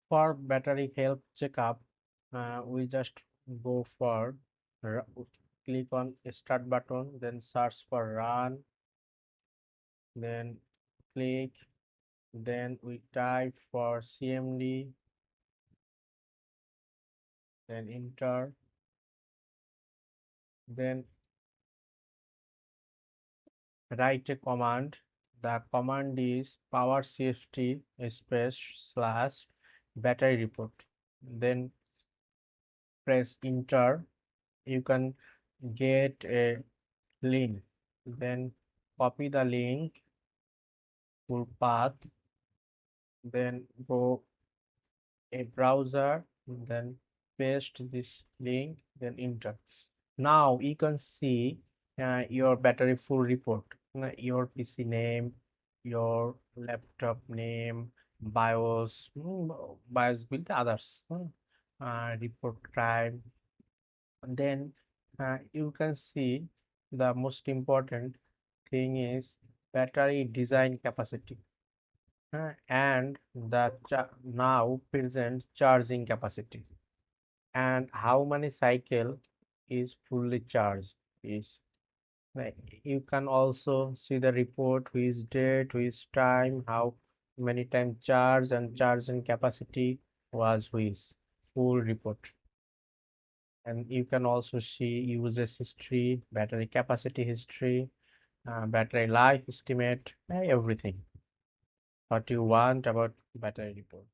For battery health checkup, we just go for r- click on start button, then search for run, then click, then we type for CMD, then enter, then write a command. The command is power CFT space slash battery report. Then press enter. You can get a link. Then copy the link, full path, then go a browser, then paste this link, then enter. Now you can see your battery full report, your PC name, your laptop name, BIOS, BIOS build others, report time. Then you can see the most important thing is battery design capacity, and the now present charging capacity, and how many cycle is fully charged is. Like, you can also see the report, which date, which time, how many time charge, and charging capacity was which full report. And you can also see usage history, battery capacity history, battery life estimate, everything what you want about battery report.